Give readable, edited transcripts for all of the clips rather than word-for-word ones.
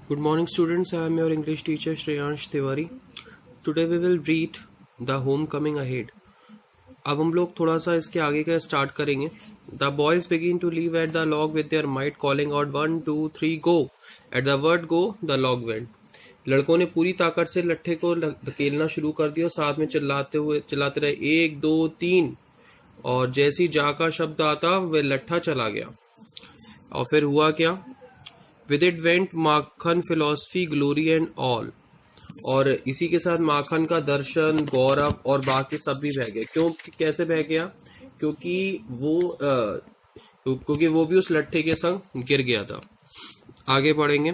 Good morning, students. I am your English teacher Shreyansh Tiwari. Today we will read The Homecoming Ahead. अब हम लोग थोड़ा सा इसके आगे का स्टार्ट करेंगे. The boys begin to leave at the log with their might, calling out 1, 2, 3, go. At the word go, the log went. लड़कों ने पूरी ताकत से लट्ठे को धकेलना शुरू कर दिया, साथ में चिल्लाते रहे 1, 2, 3. और जैसी जा का शब्द आता वह लट्ठा चला गया. और फिर हुआ क्या? With it went Makhan, philosophy, glory and all. और इसी के साथ माखन का दर्शन, गौरव और बाकी सब भी बह गए. क्यों? कैसे बह गया? क्योंकि वो भी उस लट्ठे के संग गिर गया था. आगे पढ़ेंगे.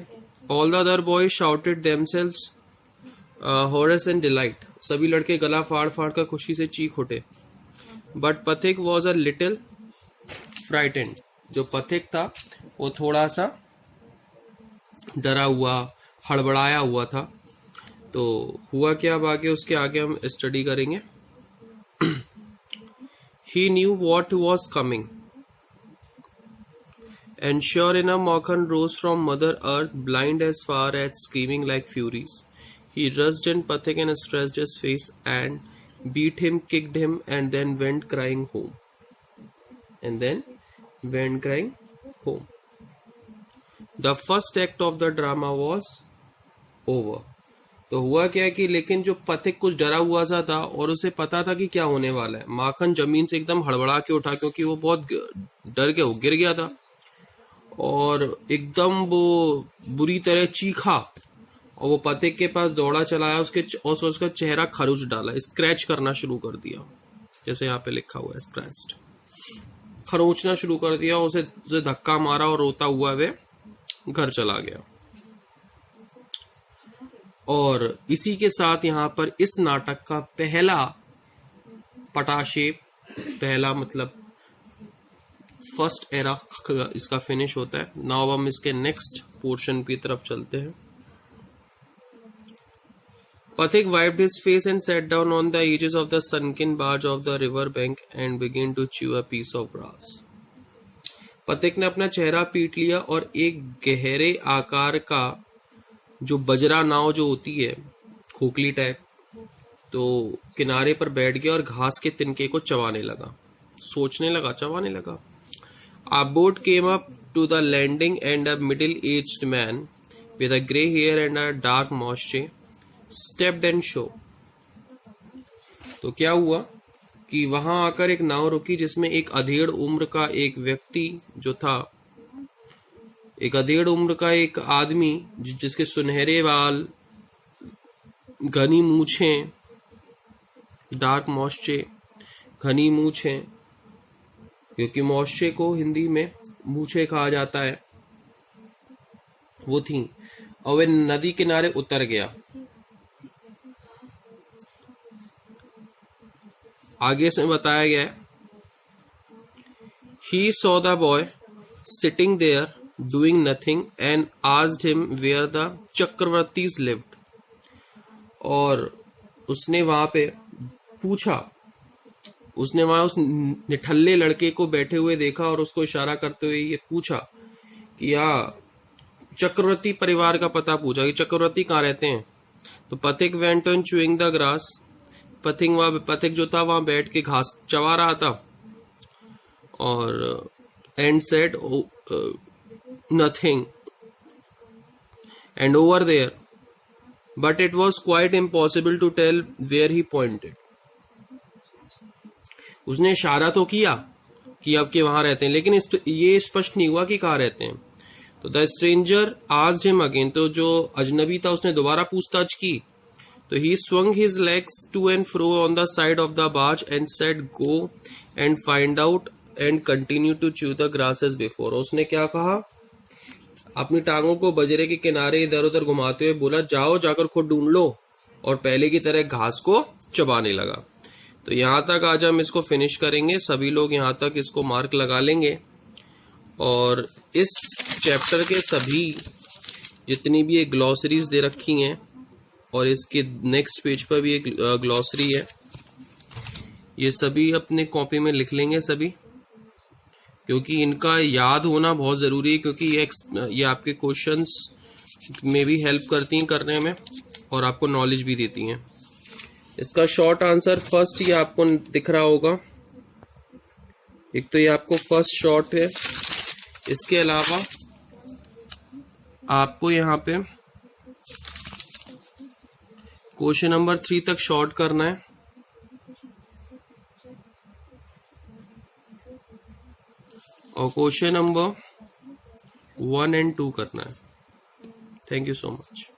All the other boys shouted themselves horror and delight. सभी लड़के गला फाड़ फाड़ कर खुशी से चीख उठे. But पथिक was a little frightened. जो पथिक था वो थोड़ा सा डरा हुआ, हड़बड़ाया हुआ था. तो हुआ क्या? अब उसके आगे हम स्टडी करेंगे. He knew what was coming. And sure enough, Makhan rose from Mother Earth, blind as far as screaming like furies. He rushed in Pathik and stretched his face and beat him, kicked him, and then went crying home. The first act of the drama was over. तो हुआ क्या है कि लेकिन जो पथिक कुछ डरा हुआ सा था और उसे पता था कि क्या होने वाला है. माखन जमीन से एकदम हड़बड़ा के उठा, क्योंकि वो बहुत डर के गिर गया था, और एकदम वो बुरी तरह चीखा और वो पथिक के पास दौड़ा चलाया. उसका चेहरा खरोच डाला, स्क्रैच करना शुरू कर दिया, जैसे यहाँ पे लिखा हुआ है स्क्रैच्ड. खरोचना शुरू कर दिया, उसे धक्का मारा और रोता हुआ वे घर चला गया. और इसी के साथ यहाँ पर इस नाटक का पहला पटाक्षेप, पहला मतलब फर्स्ट एरा इसका फिनिश होता है. नाउ हम इसके नेक्स्ट पोर्शन की तरफ चलते हैं. Pathik wiped his face and sat down on the edges of the sunken barge of the river bank and began to chew a piece of grass. पथिक ने अपना चेहरा पीट लिया और एक गहरे आकार का जो बजरा नाव जो होती है, खोखली टाइप, तो किनारे पर बैठ गया और घास के तिनके को चबाने लगा. चबाने लगा. A boat came up to the landing and a middle-aged man with a grey hair and a dark moustache stepped and shore. तो क्या हुआ कि वहां आकर एक नाव रुकी जिसमें एक अधेड़ उम्र का एक व्यक्ति जो था, एक अधेड़ उम्र का एक आदमी जिसके सुनहरे बाल, घनी मूछें, डार्क मॉइस्चे, घनी मूछें, क्योंकि मॉइस्चे को हिंदी में मूछे कहा जाता है, वो थी. और वह नदी किनारे उतर गया. आगे से बताया गया है, He saw the boy sitting there doing nothing and asked him where the Chakravartis lived. और उसने वहां पे पूछा, उसने वहां उस निठल्ले लड़के को बैठे हुए देखा और उसको इशारा करते हुए ये पूछा कि यहाँ चक्रवर्ती परिवार का पता पूछा कि चक्रवर्ती कहाँ रहते हैं. तो पथिक went on chewing the grass. पथिक जो था वहां बैठ के घास चबा रहा था. और and said nothing and over there, but it was quite impossible to tell where he pointed. उसने इशारा तो किया कि अब के वहां रहते हैं, लेकिन ये स्पष्ट नहीं हुआ कि कहाँ रहते हैं. तो the stranger asked him again. तो जो अजनबी था उसने दोबारा पूछताछ की. तो he swung his legs to and fro on the side of the barge and said go and find out and continue to chew the grass as before. उसने क्या कहा? अपनी टांगों को बजरे के किनारे इधर उधर घुमाते हुए बोला, जाओ जाकर खुद ढूंढ लो, और पहले की तरह घास को चबाने लगा. तो यहां तक आज हम इसको फिनिश करेंगे. सभी लोग यहां तक इसको मार्क लगा लेंगे. और इस चैप्टर के सभी जितनी भी एक ग्लॉसरीज दे रखी हैं, और इसके नेक्स्ट पेज पर भी एक ग्लॉसरी है, ये सभी अपने कॉपी में लिख लेंगे सभी, क्योंकि इनका याद होना बहुत जरूरी है. क्योंकि ये आपके क्वेश्चंस में भी हेल्प करती हैं करने में और आपको नॉलेज भी देती हैं। इसका शॉर्ट आंसर फर्स्ट ये आपको दिख रहा होगा, एक तो ये आपको फर्स्ट शॉर्ट है। इसके अलावा आपको यहाँ पे क्वेश्चन नंबर 3 तक शॉर्ट करना है और क्वेश्चन नंबर 1 and 2 करना है। Thank you so much.